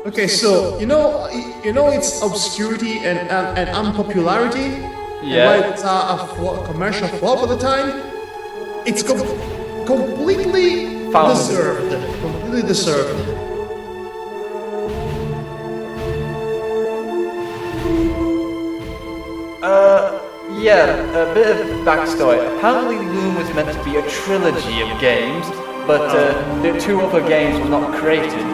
Okay, so you know its obscurity and unpopularity. Yeah. And why it's commercial flop at the time. It's completely deserved. Completely deserved. Yeah, a bit of backstory. Apparently Loom was meant to be a trilogy of games, but the two other games were not created.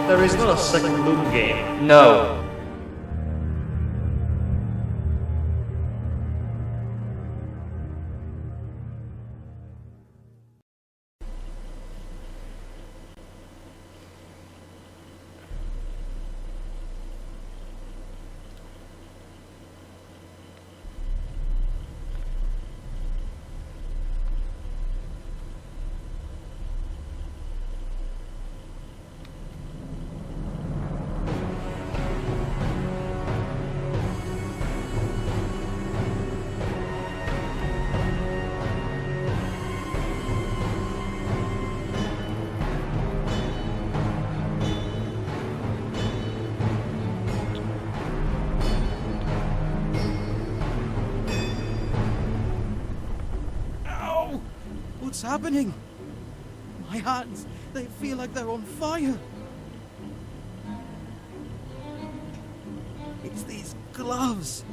There is not a second Loom game. No. What's happening? My hands, they feel like they're on fire. It's these gloves.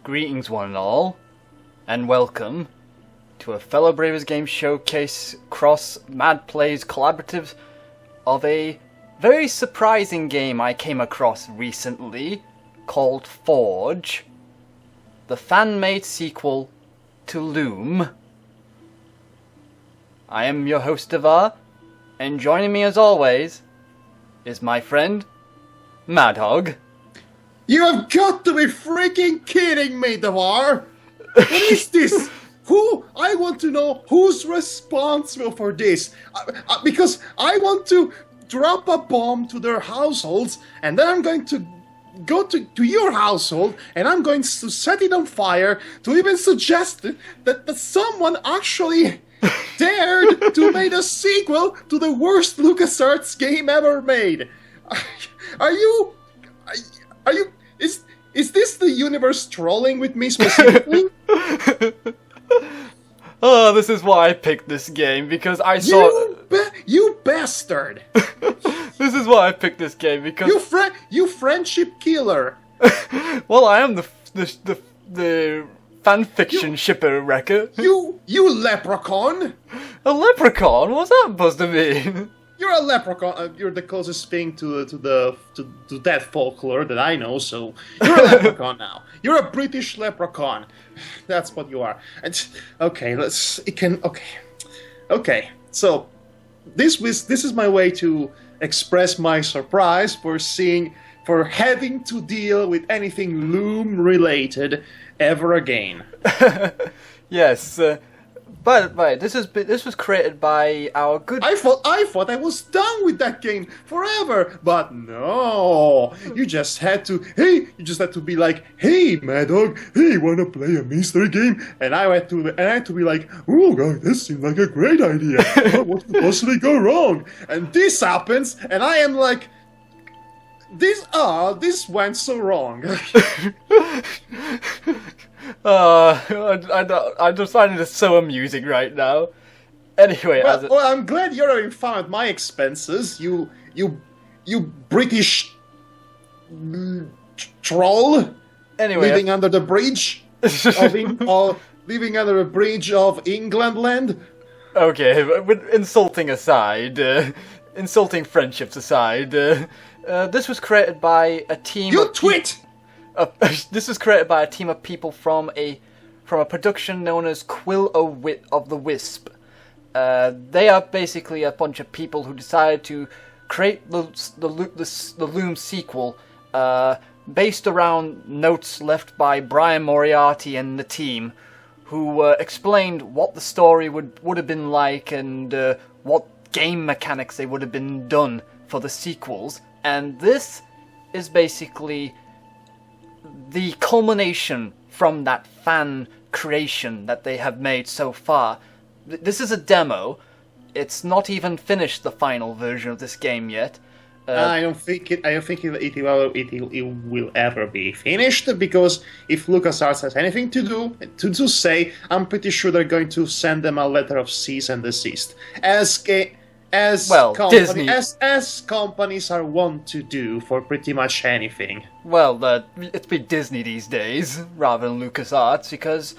Greetings one and all, and welcome to a Fellobrabers game showcase cross M&DPlays collaborative of a very surprising game I came across recently called Forge, the fan-made sequel to Loom. I am your host Devar, and joining me as always is my friend Madhog. You have got to be freaking kidding me, Devar! What is this? I want to know who's responsible for this. Because I want to drop a bomb to their households, and then I'm going to go to your household, and I'm going to set it on fire, to even suggest that someone actually dared to make a sequel to the worst LucasArts game ever made. Are you... Is this the universe trolling with me specifically? Oh, this is why I picked this game, because I saw... You bastard! This is why I picked this game, because... You friendship killer! Well, I am the fanfiction shipper wrecker. You leprechaun! A leprechaun? What's that supposed to mean? You're a leprechaun. You're the closest thing to that folklore that I know. So you're a leprechaun now. You're a British leprechaun. That's what you are. Okay, Okay. So this is my way to express my surprise for having to deal with anything Loom related ever again. Yes. But this was created by our good... I thought I was done with that game forever, but no. You just had to be like, hey, Madhog, hey, wanna play a mystery game? And I had to be like, oh god, this seems like a great idea. What could possibly go wrong? And this happens, and I am like, this went so wrong. I just find it so amusing right now. Anyway, well, I'm glad you're having fun at my expenses. You British troll. Anyway, living under the bridge living under the bridge of England land. Okay, with insulting aside, insulting friendships aside, this was created by a team. You twit! This was created by a team of people from a production known as Quill of the Wisp. They are basically a bunch of people who decided to create the Loom sequel based around notes left by Brian Moriarty and the team, who explained what the story would have been like and what game mechanics they would have been done for the sequels. And this is basically the culmination from that fan creation that they have made so far. This is a demo. It's not even finished, the final version of this game yet. I don't think it will ever be finished, because if LucasArts has anything to say, I'm pretty sure they're going to send them a letter of cease and desist, Disney. as companies are wont to do for pretty much anything. Well, it's been Disney these days rather than LucasArts, because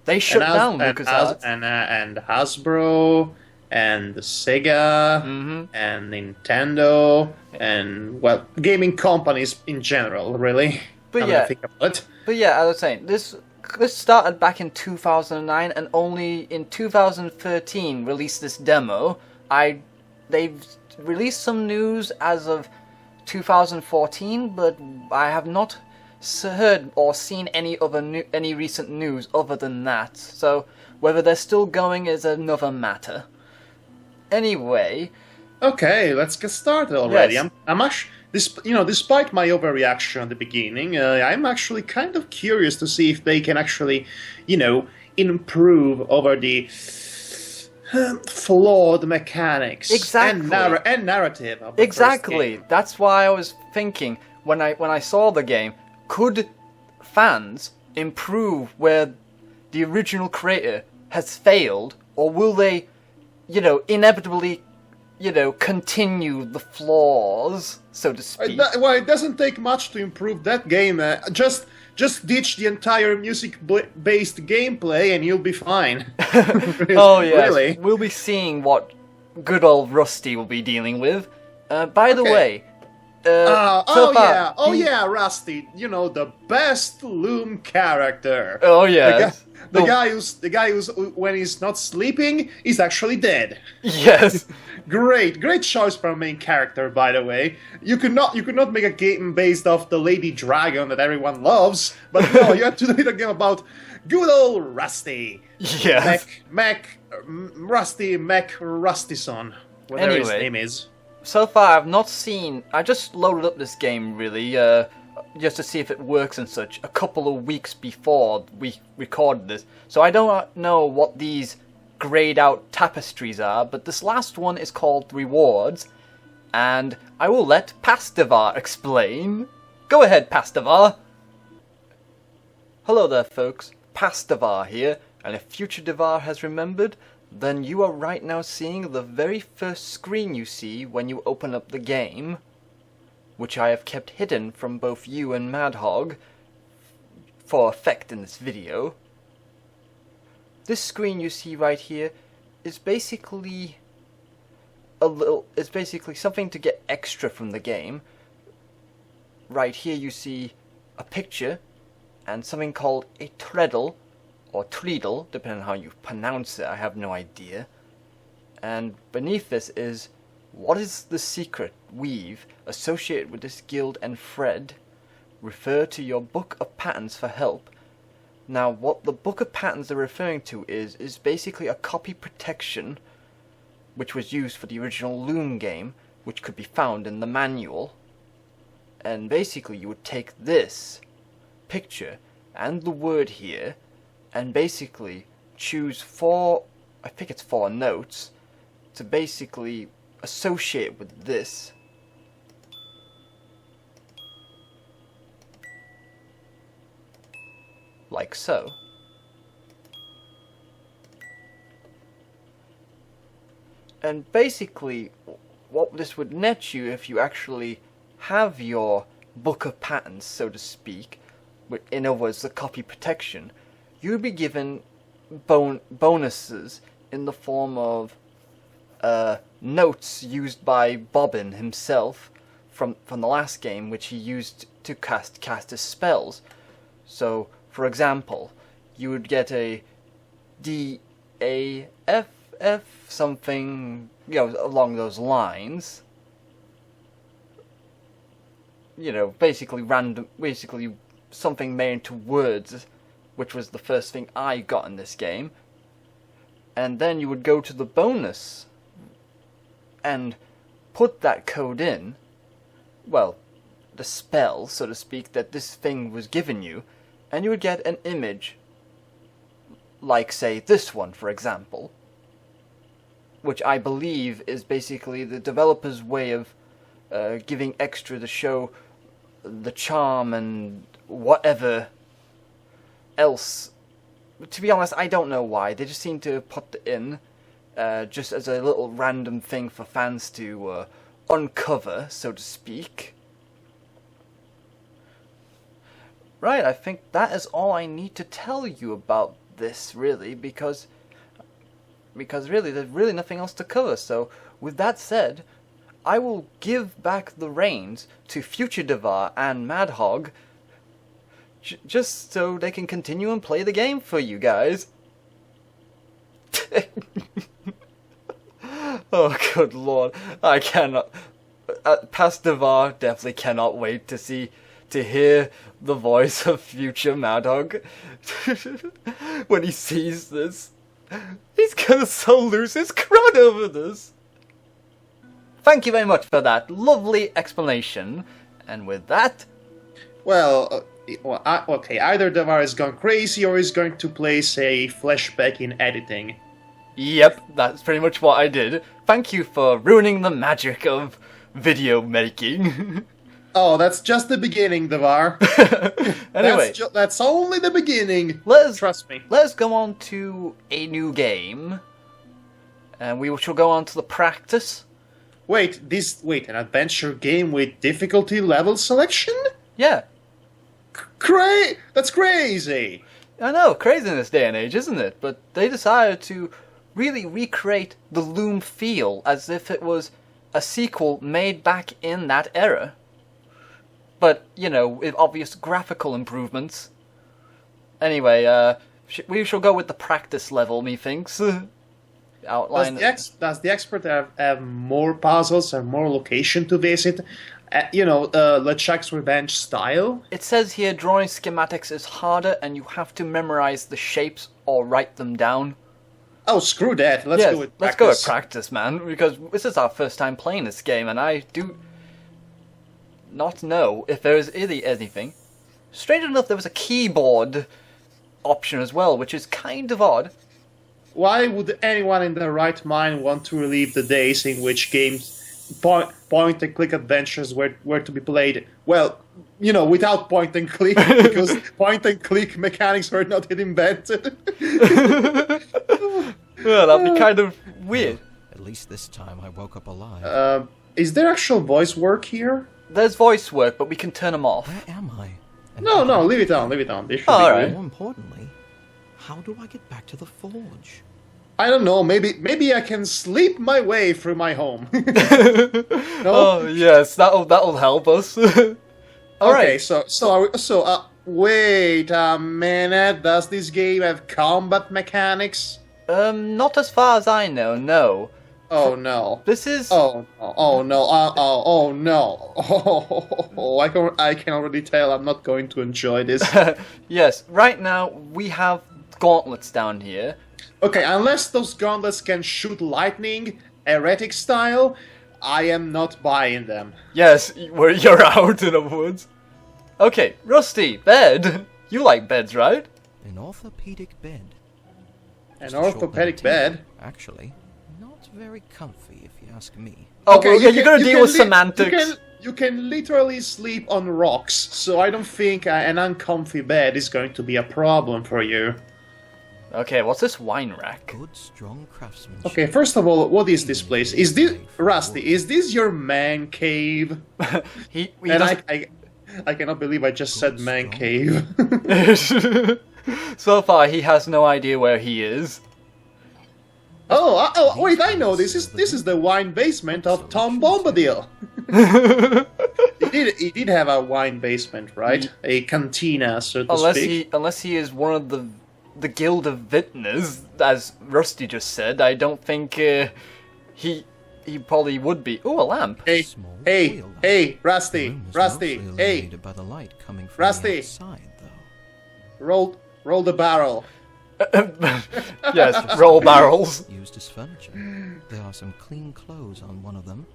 they shut down LucasArts and Hasbro. And Sega, and Nintendo, and, well, gaming companies in general, really. But yeah, as I was saying, this started back in 2009, and only in 2013 released this demo. They've released some news as of 2014, but I have not heard or seen any recent news other than that. So whether they're still going is another matter. Anyway, okay, let's get started already. Yes. I'm actually, despite my overreaction at the beginning, I'm actually kind of curious to see if they can actually, improve over the flawed mechanics and narrative of the exactly. first game. That's why I was thinking when I saw the game, could fans improve where the original creator has failed, or will they inevitably, continue the flaws, so to speak? It doesn't take much to improve that game. Just ditch the entire music-based gameplay and you'll be fine. Oh, yes. Really? We'll be seeing what good old Rusty will be dealing with. By the way... Rusty. The best Loom character. Oh, yeah. The guy who's when he's not sleeping, he's actually dead. Yes. Great choice for a main character, by the way. You could not make a game based off the Lady Dragon that everyone loves, but no, you have to make a game about good old Rusty. Yes. Rustyson, whatever his name is. So far, I've not seen. I just loaded up this game really, just to see if it works and such, a couple of weeks before we recorded this. So I don't know what these grayed out tapestries are, but this last one is called Rewards, and I will let Pastavar explain. Go ahead, Pastavar. Hello there, folks. Pastavar here, and if Future Devar has remembered, then you are right now seeing the very first screen you see when you open up the game, which I have kept hidden from both you and Madhog for effect in this video. This screen you see right here is basically something to get extra from the game. Right here you see a picture and something called a treadle or treadle, depending on how you pronounce it, I have no idea. And beneath this is, what is the secret weave associated with this guild and thread? Refer to your book of patterns for help. Now, what the book of patterns are referring to is basically a copy protection, which was used for the original Loom game, which could be found in the manual. And basically, you would take this picture and the word here, and basically choose four notes to basically associate with this. Like so. And basically, what this would net you if you actually have your book of patterns, so to speak, in other words, the copy protection, you'd be given bonuses in the form of notes used by Bobbin himself from the last game, which he used to cast his spells. So, for example, you would get a DAFF something, along those lines. Basically something made into words, which was the first thing I got in this game. And then you would go to the bonus and put that code in, the spell, so to speak, that this thing was given you, and you would get an image, like, say, this one, for example, which I believe is basically the developer's way of giving extra to show the charm and whatever else. To be honest, I don't know why. They just seem to put it in just as a little random thing for fans to uncover, so to speak. Right, I think that is all I need to tell you about this, really, because really, there's really nothing else to cover. So, with that said, I will give back the reins to Future Devar and Madhog, just so they can continue and play the game for you guys. Oh, good lord, I cannot. Past Devar definitely cannot wait to hear the voice of future Madhog. When he sees this, he's gonna so lose his crud over this. Thank you very much for that lovely explanation, and with that... Okay, either Devar is gone crazy or he's going to place a flashback in editing. Yep, that's pretty much what I did. Thank you for ruining the magic of video making. Oh, that's just the beginning, Devar. Anyway, that's only the beginning. Trust me. Let's go on to a new game, and we shall go on to the practice. Wait, an adventure game with difficulty level selection? Yeah. That's crazy. I know, crazy in this day and age, isn't it? But they decided to really recreate the LOOM feel as if it was a sequel made back in that era. But, with obvious graphical improvements. Anyway, we shall go with the practice level, methinks. Outline. Does the expert have more puzzles and more location to visit? LeChuck's Revenge style? It says here drawing schematics is harder and you have to memorize the shapes or write them down. Oh, screw that. Let's go with practice. Let's go with practice, man, because this is our first time playing this game, and I do not know if there is anything. Strange enough, there was a keyboard option as well, which is kind of odd. Why would anyone in their right mind want to relive the days in which games point-and-click adventures were to be played? Well, without point-and-click, because point-and-click mechanics were not yet invented. Well, that'd be kind of weird. At least this time I woke up alive. Is there actual voice work here? There's voice work, but we can turn them off. Where am I? No, leave it on. This should be alright. More importantly, how do I get back to the forge? I don't know, maybe I can sleep my way through my home. No? Oh, yes, that'll help us. Okay, wait a minute, does this game have combat mechanics? Not as far as I know, no. Oh no. This is... Oh no, I can already tell I'm not going to enjoy this. Yes, right now we have gauntlets down here. Okay, unless those gauntlets can shoot lightning, heretic style, I am not buying them. Yes, you're out in the woods. Okay, Rusty, bed. You like beds, right? An orthopedic bed. An orthopedic bed? Actually, not very comfy if you ask me. Oh, okay, well, you're gonna deal with semantics. You can literally sleep on rocks, so I don't think an uncomfy bed is going to be a problem for you. Okay, what's this wine rack? Good, strong craftsmanship. Okay, first of all, what is this place? Is this Rusty? Is this your man cave? I cannot believe I just said man cave. So far, he has no idea where he is. Oh, wait! I know this is the wine basement of Tom Bombadil. He did have a wine basement, right? A cantina, so to speak. Unless he is one of the guild of vintners, as Rusty just said, I don't think he probably would be. Ooh, a lamp. Hey, Rusty, hey, By the light coming from Rusty. the outside, though. roll the barrel. Yes, roll barrels. Used as furniture. There are some clean clothes on one of them.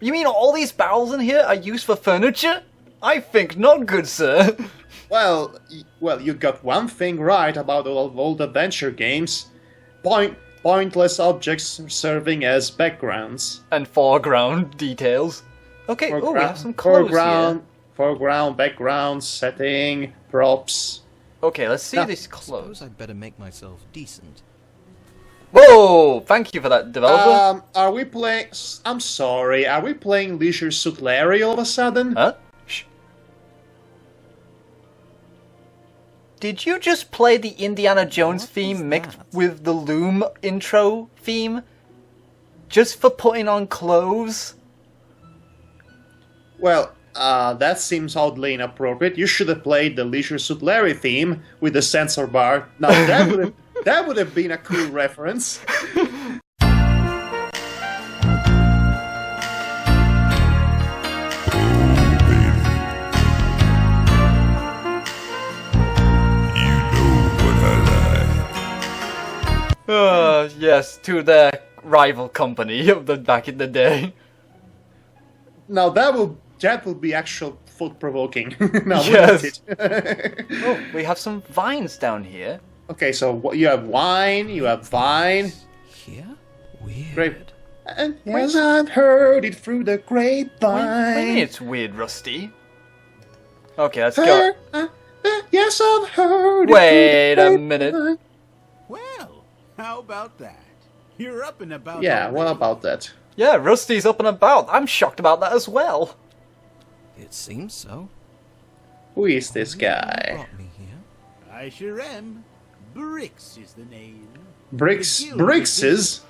You mean all these barrels in here are used for furniture? I think not, good sir. Well, you got one thing right about old adventure games. Pointless objects serving as backgrounds. And foreground details. Okay, we have some clothes here. Foreground, background, setting, props. Okay, let's see these Suppose clothes. I'd better make myself decent. Whoa! Thank you for that, developer. Are we playing... I'm sorry, are we playing Leisure Suit Larry all of a sudden? Huh? Shh. Did you just play the Indiana Jones What theme was mixed that? with the LOOM intro theme? Just for putting on clothes? Well, that seems oddly inappropriate. You should have played the Leisure Suit Larry theme with the sensor bar. Now that would have been a cool reference. Yes, to the rival company of the back in the day. Now that would be actual thought-provoking. Now, Yes. wouldn't it? Oh, we have some vines down here. Okay, so you have wine, you have vine. Here? Weird. Great. And yes, I've heard it through the What do you mean grapevine. it's weird, Rusty? Okay, let's go. Yes, I've heard Wait it through the a minute. grapevine. Well, how about that? You're up and about. Yeah, what already. about that? Yeah, Rusty's up and about. I'm shocked about that as well. It seems so. Who is this Who guy? brought me here? I sure am. Bricks is the name. Bricks? The guild Brickses?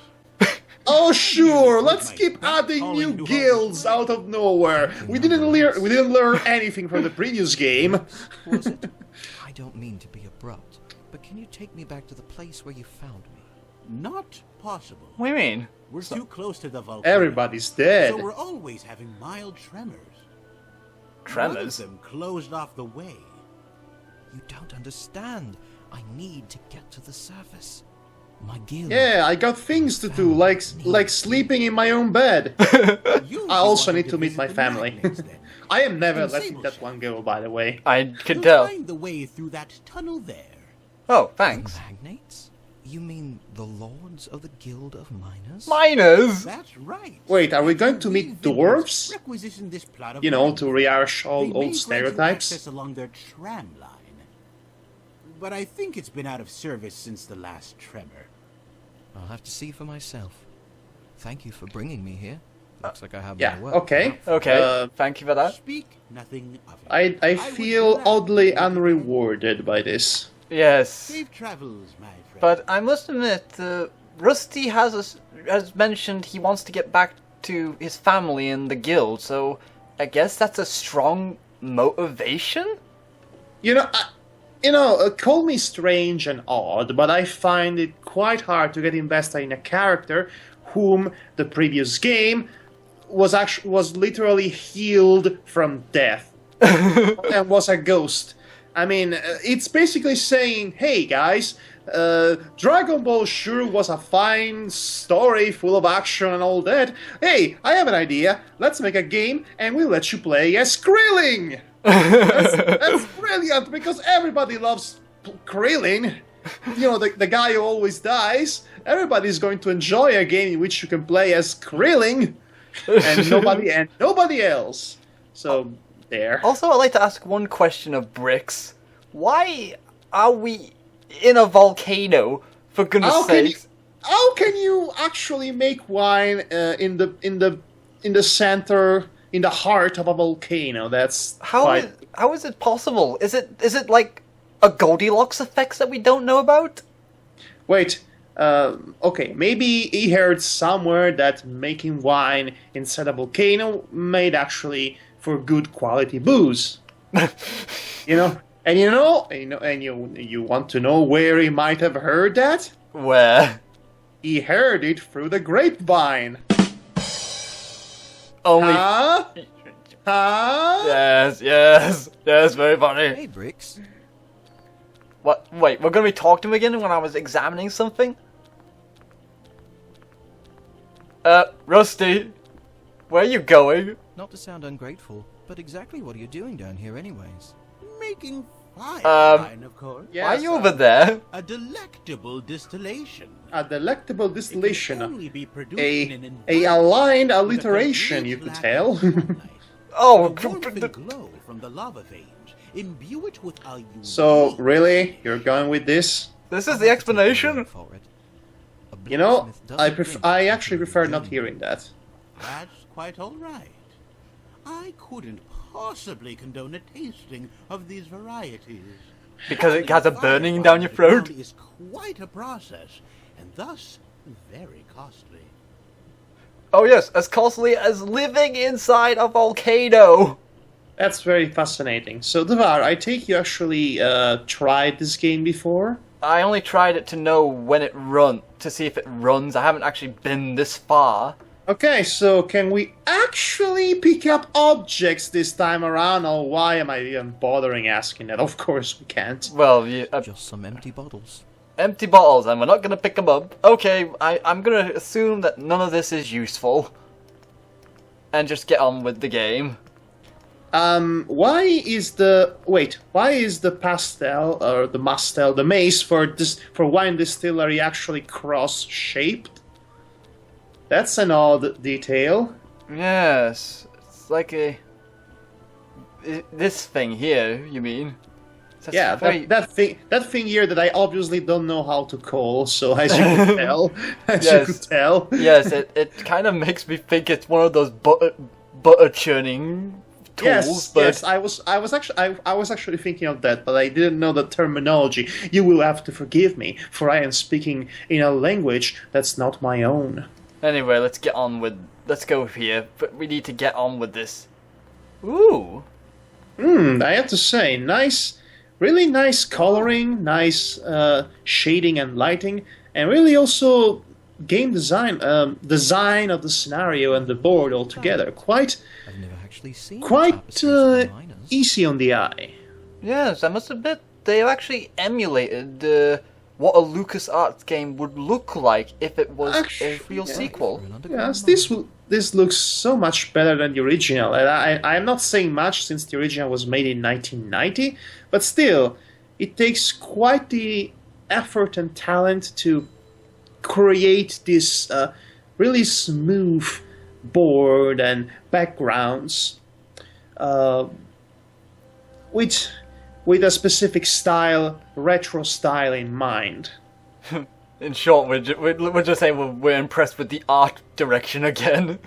Oh sure, let's keep adding new guilds out of nowhere. We didn't learn anything from the previous game. Was it? I don't mean to be abrupt, but can you take me back to the place where you found me? Not possible. What do you mean? We're too close to the volcano. Everybody's dead. So we're always having mild tremors. One Tremors? of them closed off the way. You don't understand. I need to get to the surface. My guild. Yeah, I got things to do, like sleeping in my own bed. You'll I also be need to wanting meet visit my the family. magnets, then. I am never And letting Sable that Shack. one go, by the way. I could You'll tell. find the way through that tunnel there. Oh, thanks. Magnates? You mean the lords of the Guild of Miners? Miners! That's right. Wait, are we going to We meet villagers dwarves? requisitioned this plot of You know, land. to rehash They all may grant old you stereotypes. access along their tram line. But I think it's been out of service since the last tremor. I'll have to see for myself. Thank you for bringing me here. Looks like I have Yeah, my work. okay. Okay, thank you for that. Speak nothing of it. I would feel gladly oddly take you. unrewarded by this. Yes. Safe travels, my friend. But I must admit, Rusty has mentioned he wants to get back to his family in the guild, so I guess that's a strong motivation? Call me strange and odd, but I find it quite hard to get invested in a character whom the previous game was literally healed from death and was a ghost. I mean, it's basically saying, hey guys, Dragon Ball sure was a fine story full of action and all that. Hey, I have an idea. Let's make a game and we'll let you play as Krillin. That's brilliant because everybody loves Krillin. You know, the guy who always dies. Everybody's going to enjoy a game in which you can play as Krillin and nobody else. So there. Also, I'd like to ask one question of Bricks. Why are we in a volcano, for goodness sakes? How can you actually make wine in the center, in the heart of a volcano? That's How is it possible? Is it like a Goldilocks effect that we don't know about? Wait, Okay, maybe he heard somewhere that making wine inside a volcano made actually for good quality booze. You know, and you want to know where he might have heard that? Where? He heard it through the grapevine. Only. Huh? Huh? Yes, very funny. Hey, Bricks. What? Wait, we're gonna be talking to him again when I was examining something? Rusty, where are you going? Not to sound ungrateful, but exactly what are you doing down here anyways? Making wine, of course. Yes, Why are you over there? A delectable distillation. A delectable It distillation. can only be produced A in an aligned environment with a alliteration, complete you could lack tell. of sunlight. Oh, The warmth and glow from the lava veins imbue it with a unique... So, really? You're going with this? this is the explanation? For it. A You know, blacksmith doesn't drink I actually until prefer the not day. hearing that. That's quite all right. I couldn't possibly condone a tasting of these varieties. Because it has a Fire burning down your farming throat? is quite a process, and thus very costly. Oh yes, as costly as living inside a volcano! That's very fascinating. So, Devar, I take you actually tried this game before? I only tried it to know when it to see if it runs. I haven't actually been this far. Okay, so can we actually pick up objects this time around, or why am I even bothering asking that? Of course we can't. Well, Just some empty bottles. empty bottles, and we're not gonna pick them up. Okay, I'm gonna assume that none of this is useful. And just get on with the game. Why is the pastel or the mastel, the mace for wine distillery actually cross-shaped? That's an odd detail. Yes, it's like this thing here, you mean? That's Yeah, very- that thing here that I obviously don't know how to call. So as you could tell, Yes, it kind of makes me think it's one of those butter churning tools. Yes, but yes, I was actually thinking of that, but I didn't know the terminology. You will have to forgive me, for I am speaking in a language that's not my own. Anyway, let's go here. But we need to get on with this. Ooh. I have to say, really nice coloring, nice shading and lighting, and really also game design, design of the scenario and the board altogether. Quite I've never actually seen tapestries for miners. easy on the eye. Yes, I must admit they actually emulated what a LucasArts game would look like if it was a real yeah. sequel. For an underground Yes, mine. this looks so much better than the original, and I'm not saying much since the original was made in 1990, but still, it takes quite the effort and talent to create this really smooth board and backgrounds with a specific style, retro style in mind. In short, we're just saying we're impressed with the art direction again.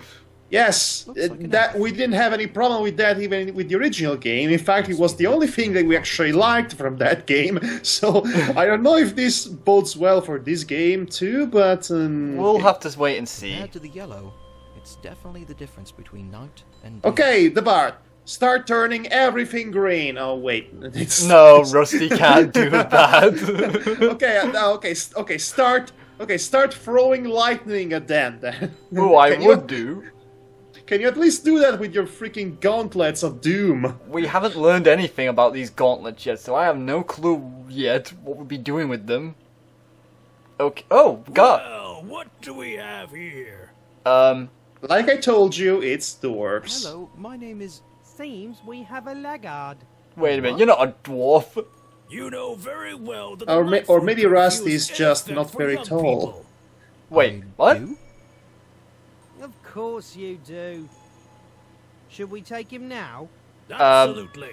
Yes, Looks like an that we didn't have any problem with that even with the original game. In fact, it was the only thing that we actually liked from that game. So I don't know if this bodes well for this game too, but We'll have to wait and see. Compared to the yellow, it's definitely the difference between night and day. okay, the bar. Start turning everything green. Oh wait, it's, No, Rusty can't do that. okay. Start throwing lightning at them. Then. Ooh, I Can you- would do. Can you at least do that with your freaking gauntlets of doom? We haven't learned anything about these gauntlets yet, so I have no clue yet what we'll be doing with them. Okay. Oh, God. Well, what do we have here? Like I told you, it's dwarves. Hello, my name is... Seems we have a laggard. Wait a minute, you're not a dwarf. You know very well that Or the ma- life or food maybe curfew Rusty is is just anything not for very young tall. people. Wait, I what? do? Of course you do. Should we take him now? Absolutely.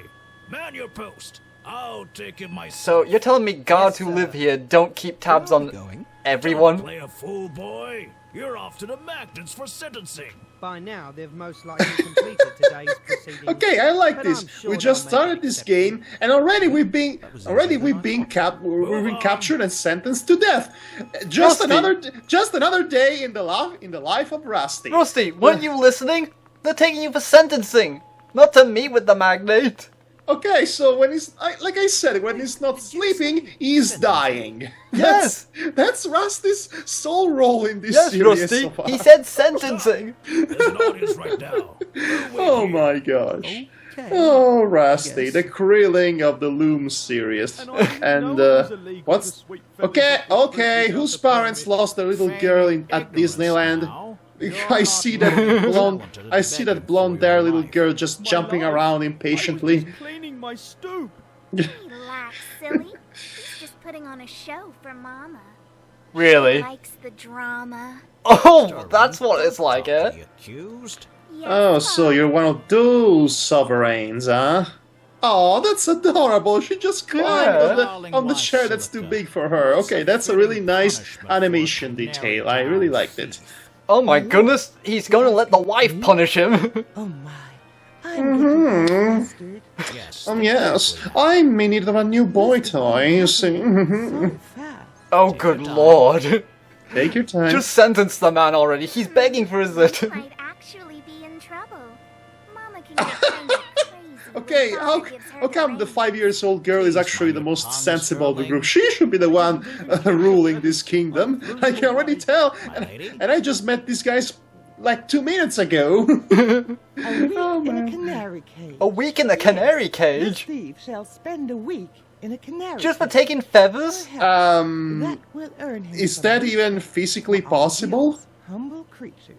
Man your post. I'll take him myself. So you're telling me guards Yes, who sir. live here don't keep tabs Where are we on going? everyone? Play a fool, boy. You're off to the magnets for sentencing. By now, they've most likely completed today's proceedings. Okay, I like But this. I'm sure We just they'll started make this exceptions. game, and already we've been captured and sentenced to death. Just another day in the life of Rusty. Rusty, weren't you listening? They're taking you for sentencing, not to meet with the magnate. Okay, so when he's like I said, when he's not sleeping, he's dying. Yes. That's Rusty's sole role in this Yes, series Rusty, so far. he said sentencing. There's an audience right now. Oh my gosh. Okay. Oh, Rusty, Yes. the krilling of the Loom series. And, what's... Okay, whose parents lost their little girl at Disneyland? I see that blonde-haired little girl just jumping around impatiently. Cleaning my stoop. Relax, silly. He's just putting on a show for Mama. Really? Likes the drama. Oh, that's what it's like, eh? The accused? Yes, Oh, so Pop. you're one of those sovereigns, huh? Oh, that's adorable. She just climbed on the chair that's too big for her. Okay, that's a really nice animation detail. I really liked it. Oh my goodness, he's gonna let the wife punish him. Oh my, I'm getting flustered. Yes. Yes, I'm in need of a new boy toy, you see. So fast. Oh good lord. Take your time. Just sentence the man already, he's begging for his it. Might actually be in trouble. Mama can get kind of crazy. Okay, when how Papa gives her come the reins. 5-year-old girl is actually the most sensible of the group? She should be the one ruling this kingdom. I can already tell. And I just met these guys like 2 minutes ago. A week Oh, in man. a canary cage. A week in the canary This cage? thief shall spend a week in a canary Just for cage. taking feathers? Perhaps that will earn him Is some that money. even physically Our possible? heroes, Humble creatures.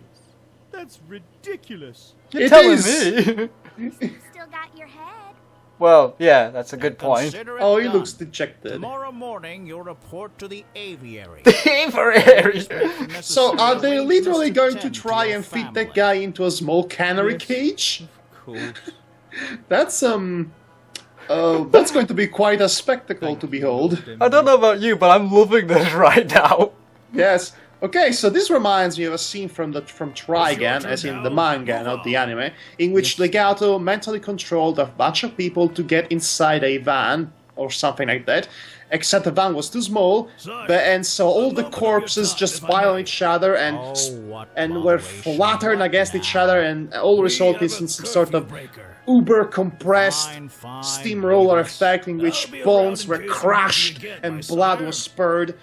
That's ridiculous. You're It telling is. me? You still got your head. Well, yeah, that's a good point. Consider it Oh, he done. looks dejected. Tomorrow morning, you'll report to the aviary. Avery! So are they literally going to Tend try your and fit family. that guy into a small canary cage? That's that's going to be quite a spectacle to behold. I don't know about you, but I'm loving this right now. Yes. Okay, so this reminds me of a scene from Trigun, as in the manga, not the anime, in which Legato mentally controlled a bunch of people to get inside a van, or something like that, except the van was too small, and so all the corpses just pile on each other and were flattened against each other, and all resulted in some sort of uber compressed steamroller effect in which bones were crushed and blood was spurred.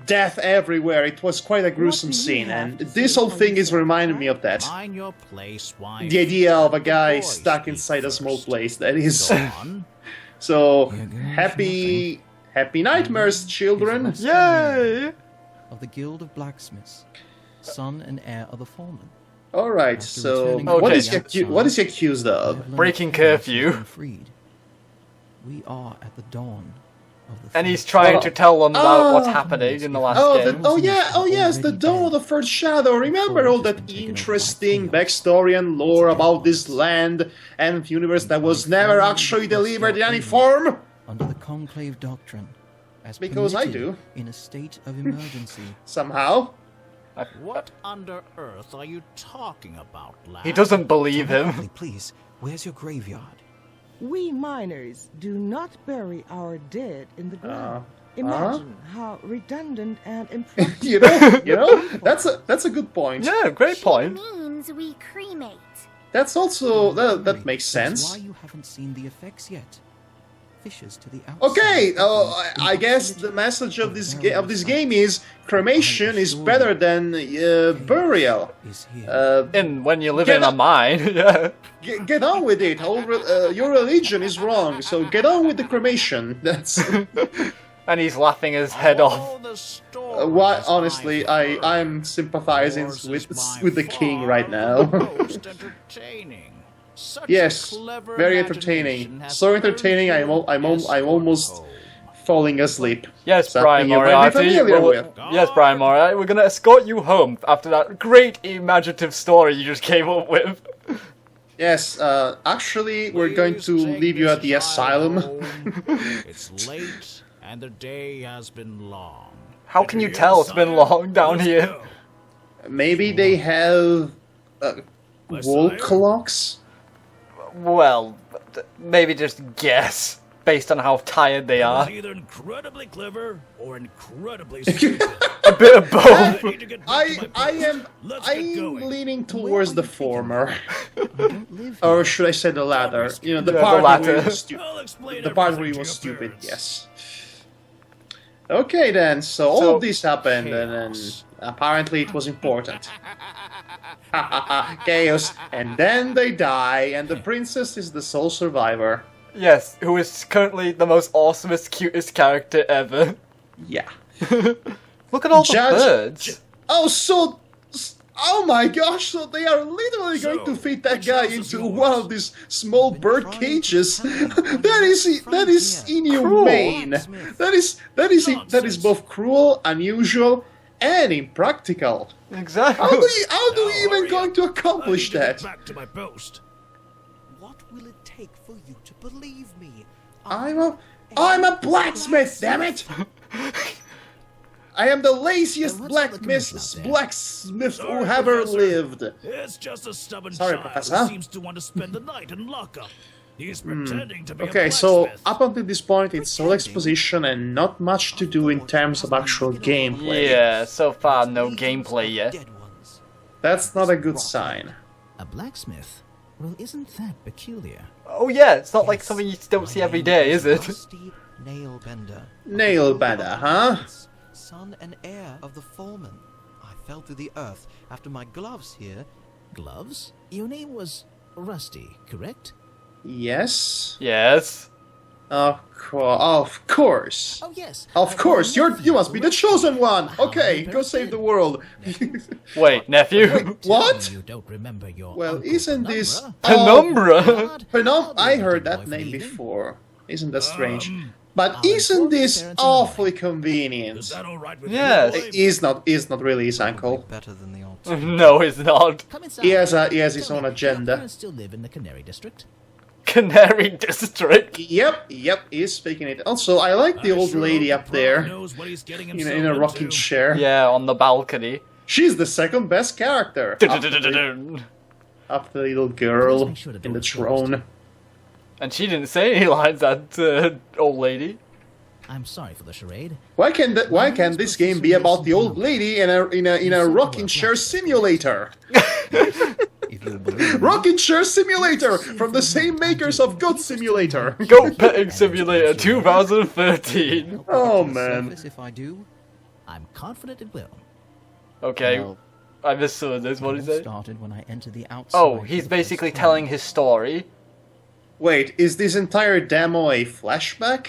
Death everywhere. It was quite a gruesome scene, and this whole thing is reminding me of that. Mind your place, wife. The idea of a Let the guy boys stuck speak inside a small first. place. That is. Go on. So happy nightmares, children. Yay! Of the Guild of Blacksmiths, son and heir of the foreman. All right. After So returning Okay. what is he accused I of? have learned Breaking that he has curfew. been freed. We are at the dawn of the And he's first trying to tell them about what's Oh. happening in the last Oh, game. yes, the dawn of the first shadow. Remember all that interesting backstory and lore about this land and universe that was never actually delivered in any form? under the conclave doctrine, as Because I permitted do. in a state of emergency. Somehow. What under earth are you talking about, lad? He doesn't believe him. Lovely, please, where's your graveyard? We miners do not bury our dead in the ground. Imagine how redundant and impractical. you know, that's a good point. Yeah, great point. Means we cremate. That's also that Worry, makes that's sense. why you haven't seen the effects yet. Fissures to the outside. Okay, of the I guess the message of this game is cremation is better than burial. Is here. And when you live Get in a up. mine, yeah. Get on with it. Your religion is wrong, so get on with the cremation. That's And he's laughing his head off. All the stories honestly, I've heard. I'm sympathizing Yours with is by the king far right now. the most entertaining. Such a Yes, clever very imagination entertaining. has So entertaining, earned you I'm escort almost home. falling asleep. Yes, Something Brian you might be Moriarty. familiar Well, with. yes, Brian Moriarty. We're gonna escort you home after that great imaginative story you just came up with. Yes, actually, we're going Please to take leave you this at the child asylum. home. It's late, and the day has been long. How can you tell it's been long down here? Maybe they have wall clocks. Well, maybe just guess based on how tired they are. Either incredibly clever or incredibly stupid. A bit of both. I need to get back to my I'm post. Let's get going. leaning towards the former, or should I say the latter? You know, the Yeah, part the where latter. he was stupid. I'll explain The part where he everything was to your stupid. parents. Yes. Okay then. So all So, of this happened, and then apparently it was important. Chaos, and then they die, and the princess is the sole survivor. Yes, who is currently the most awesomest, cutest character ever. Yeah. Look at all the Judge- birds. Oh my gosh! So they are literally going to fit that which guy house is into yours? one of these small bird trying to cages. tell you that is inhumane. That is both cruel, unusual, and impractical. Exactly. How do we even hurry going up. to I need accomplish to get that? back to my post. What will it take for you to believe me? I'm a blacksmith, damn it! I am the laziest Then let's have the commission blacksmith Sorry, who ever Professor. lived. It's just a stubborn Sorry, child Professor. who seems to want to spend the night in lockup. He's pretending to be a Okay, so blacksmith. up until this point, it's all exposition and not much to do in terms of actual gameplay. Yeah, so far no gameplay yet. Dead ones. That's not a good sign. A blacksmith? Well, isn't that peculiar? Oh yeah, it's not like something you don't see every day, is it? Rusty nail bender. Nail bender, huh? Son and heir of the foreman. I fell to the earth after my gloves here. Gloves? Your name was Rusty, correct? Yes. Yes. Of course. Oh, yes. Of course. You must be the chosen one. Okay, go save the world. Wait, nephew? What? You don't remember your Well, Uncle isn't this Penumbra? I heard that name before. Isn't that strange? But isn't this awfully Is convenient? that all right with Yes. you, boy? Is not really his uncle. Better than the old. No, it's not. Come inside. He has his Tell own me, agenda. Your parents still live in the Canary District? Canary District. Yep, he's speaking it. Also, I like the I old sure lady hope up Prague there, knows what he's getting in himself a rocking into. chair. Yeah, on the balcony. She's the second best character. After the little girl Please make sure the in the door is closed. throne. And she didn't say any lines, that old lady. I'm sorry for the charade. Why can't this game be about the old lady in a rocking chair simulator? If you believe. Rocking chair simulator from the same makers of Goat Simulator. Goat Petting Simulator 2013. Oh man. If I do, I'm confident it will. Okay, well, I misheard this. What it is all it? started when I entered the outside. Oh, for he's the basically first time. telling his story. Wait, is this entire demo a flashback?